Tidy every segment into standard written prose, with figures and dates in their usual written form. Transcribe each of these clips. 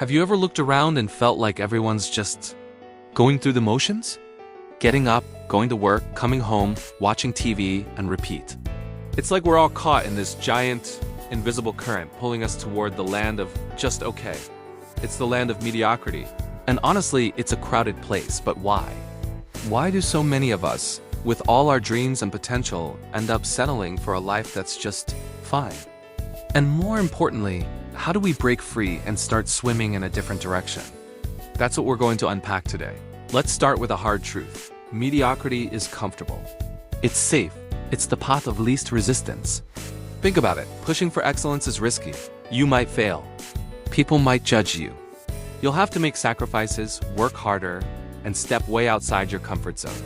Have you ever looked around and felt like everyone's just going through the motions? Getting up, going to work, coming home, watching TV, and repeat. It's like we're all caught in this giant, invisible current pulling us toward the land of just okay. It's the land of mediocrity. And honestly, it's a crowded place, but why? Why do so many of us, with all our dreams and potential, end up settling for a life that's just fine? And more importantly, how do we break free and start swimming in a different direction? That's what we're going to unpack today. Let's start with a hard truth. Mediocrity is comfortable. It's safe. It's the path of least resistance. Think about it. Pushing for excellence is risky. You might fail. People might judge you. You'll have to make sacrifices, work harder, and step way outside your comfort zone.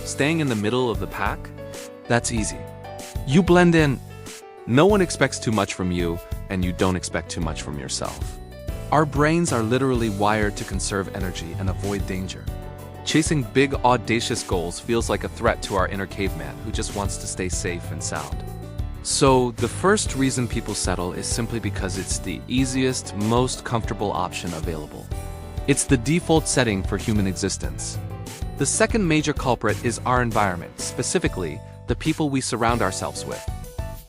Staying in the middle of the pack? That's easy. You blend in. No one expects too much from you, and you don't expect too much from yourself. Our brains are literally wired to conserve energy and avoid danger. Chasing big, audacious goals feels like a threat to our inner caveman who just wants to stay safe and sound. So, the first reason people settle is simply because it's the easiest, most comfortable option available. It's the default setting for human existence. The second major culprit is our environment, specifically, the people we surround ourselves with.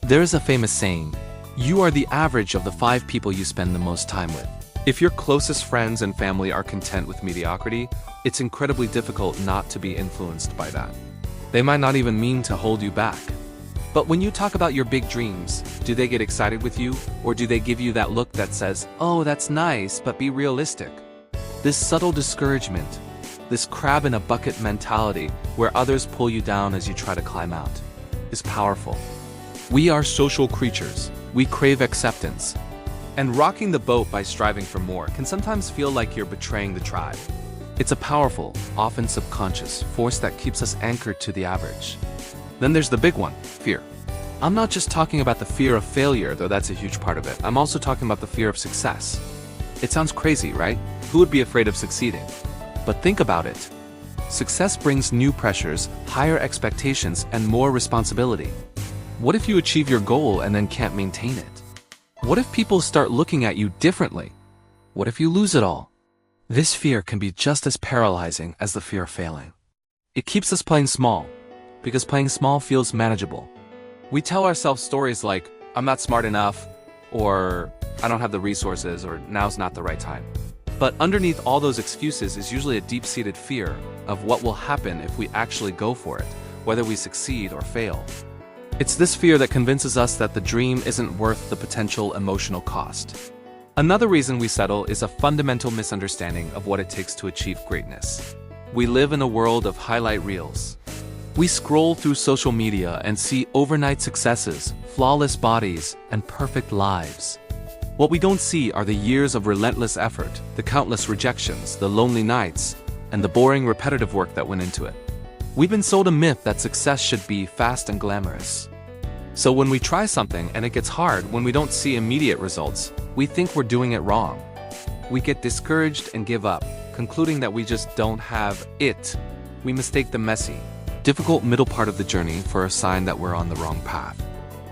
There's a famous saying, you are the average of the 5 people you spend the most time with. If your closest friends and family are content with mediocrity, it's incredibly difficult not to be influenced by that. They might not even mean to hold you back. But when you talk about your big dreams, do they get excited with you, or do they give you that look that says, oh, that's nice, but be realistic? This subtle discouragement, this crab in a bucket mentality where others pull you down as you try to climb out, is powerful. We are social creatures. We crave acceptance. And rocking the boat by striving for more can sometimes feel like you're betraying the tribe. It's a powerful, often subconscious, force that keeps us anchored to the average. Then there's the big one, fear. I'm not just talking about the fear of failure, though that's a huge part of it. I'm also talking about the fear of success. It sounds crazy, right? Who would be afraid of succeeding? But think about it. Success brings new pressures, higher expectations, and more responsibility. What if you achieve your goal and then can't maintain it? What if people start looking at you differently? What if you lose it all? This fear can be just as paralyzing as the fear of failing. It keeps us playing small, because playing small feels manageable. We tell ourselves stories like, I'm not smart enough, or I don't have the resources, or now's not the right time. But underneath all those excuses is usually a deep-seated fear of what will happen if we actually go for it, whether we succeed or fail. It's this fear that convinces us that the dream isn't worth the potential emotional cost. Another reason we settle is a fundamental misunderstanding of what it takes to achieve greatness. We live in a world of highlight reels. We scroll through social media and see overnight successes, flawless bodies, and perfect lives. What we don't see are the years of relentless effort, the countless rejections, the lonely nights, and the boring, repetitive work that went into it. We've been sold a myth that success should be fast and glamorous. So when we try something and it gets hard, when we don't see immediate results, we think we're doing it wrong. We get discouraged and give up, concluding that we just don't have it. We mistake the messy, difficult middle part of the journey for a sign that we're on the wrong path.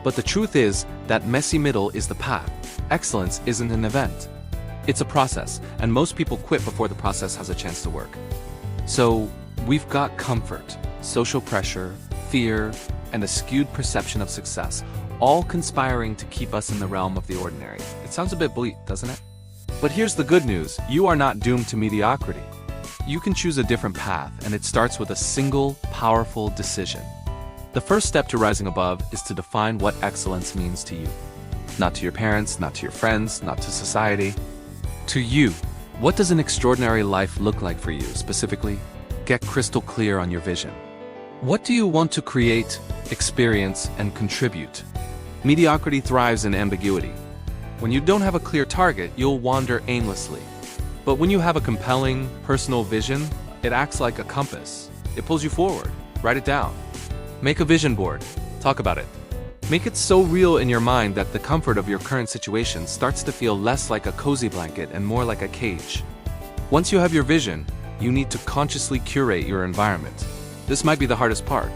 But the truth is that messy middle is the path. Excellence isn't an event. It's a process, and most people quit before the process has a chance to work. So, we've got comfort, social pressure, fear, and a skewed perception of success, all conspiring to keep us in the realm of the ordinary. It sounds a bit bleak, doesn't it? But here's the good news, you are not doomed to mediocrity. You can choose a different path, and it starts with a single, powerful decision. The first step to rising above is to define what excellence means to you. Not to your parents, not to your friends, not to society. To you, what does an extraordinary life look like for you, specifically? Get crystal clear on your vision. What do you want to create, experience, and contribute? Mediocrity thrives in ambiguity. When you don't have a clear target, you'll wander aimlessly. But when you have a compelling, personal vision, it acts like a compass. It pulls you forward. Write it down. Make a vision board. Talk about it. Make it so real in your mind that the comfort of your current situation starts to feel less like a cozy blanket and more like a cage. Once you have your vision, you need to consciously curate your environment. This might be the hardest part.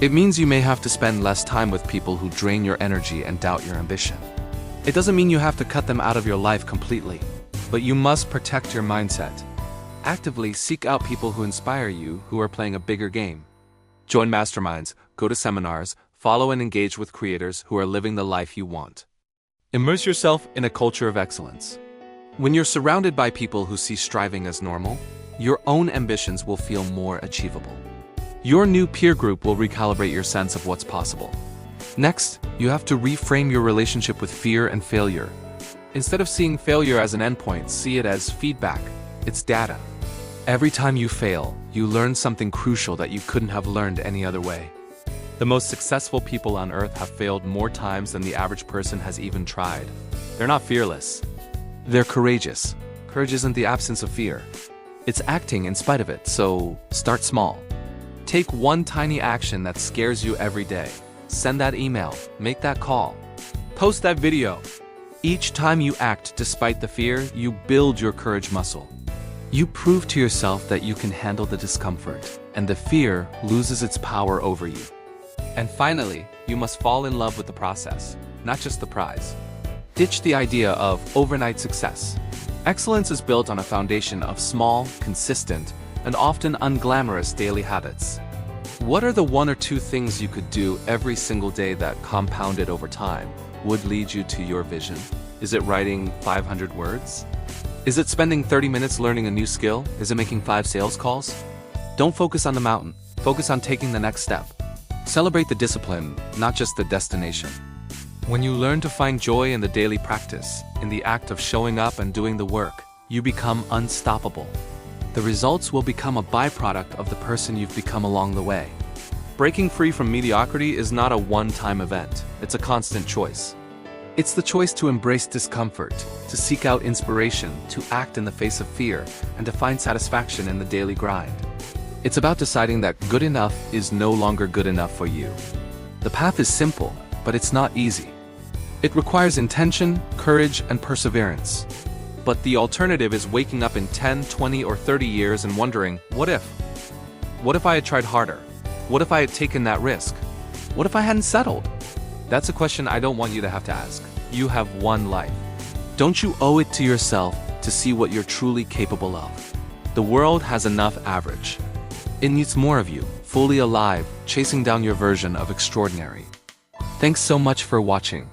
It means you may have to spend less time with people who drain your energy and doubt your ambition. It doesn't mean you have to cut them out of your life completely. But you must protect your mindset. Actively seek out people who inspire you, who are playing a bigger game. Join masterminds, go to seminars, follow and engage with creators who are living the life you want. Immerse yourself in a culture of excellence. When you're surrounded by people who see striving as normal, your own ambitions will feel more achievable. Your new peer group will recalibrate your sense of what's possible. Next, you have to reframe your relationship with fear and failure. Instead of seeing failure as an endpoint, see it as feedback. It's data. Every time you fail, you learn something crucial that you couldn't have learned any other way. The most successful people on earth have failed more times than the average person has even tried. They're not fearless. They're courageous. Courage isn't the absence of fear. It's acting in spite of it, so start small. Take one tiny action that scares you every day. Send that email, make that call, post that video. Each time you act despite the fear, you build your courage muscle. You prove to yourself that you can handle the discomfort, and the fear loses its power over you. And finally, you must fall in love with the process, not just the prize. Ditch the idea of overnight success. Excellence is built on a foundation of small, consistent, and often unglamorous daily habits. What are the 1 or 2 things you could do every single day that, compounded over time, would lead you to your vision? Is it writing 500 words? Is it spending 30 minutes learning a new skill? Is it making 5 sales calls? Don't focus on the mountain. Focus on taking the next step. Celebrate the discipline, not just the destination. When you learn to find joy in the daily practice, in the act of showing up and doing the work, you become unstoppable. The results will become a byproduct of the person you've become along the way. Breaking free from mediocrity is not a one-time event. It's a constant choice. It's the choice to embrace discomfort, to seek out inspiration, to act in the face of fear, and to find satisfaction in the daily grind. It's about deciding that good enough is no longer good enough for you. The path is simple, but it's not easy. It requires intention, courage, and perseverance. But the alternative is waking up in 10, 20, or 30 years and wondering, what if? What if I had tried harder? What if I had taken that risk? What if I hadn't settled? That's a question I don't want you to have to ask. You have one life. Don't you owe it to yourself to see what you're truly capable of? The world has enough average. It needs more of you, fully alive, chasing down your version of extraordinary. Thanks so much for watching.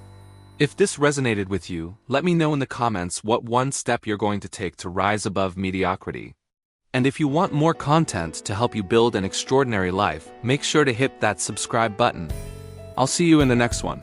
If this resonated with you, let me know in the comments what one step you're going to take to rise above mediocrity. And if you want more content to help you build an extraordinary life, make sure to hit that subscribe button. I'll see you in the next one.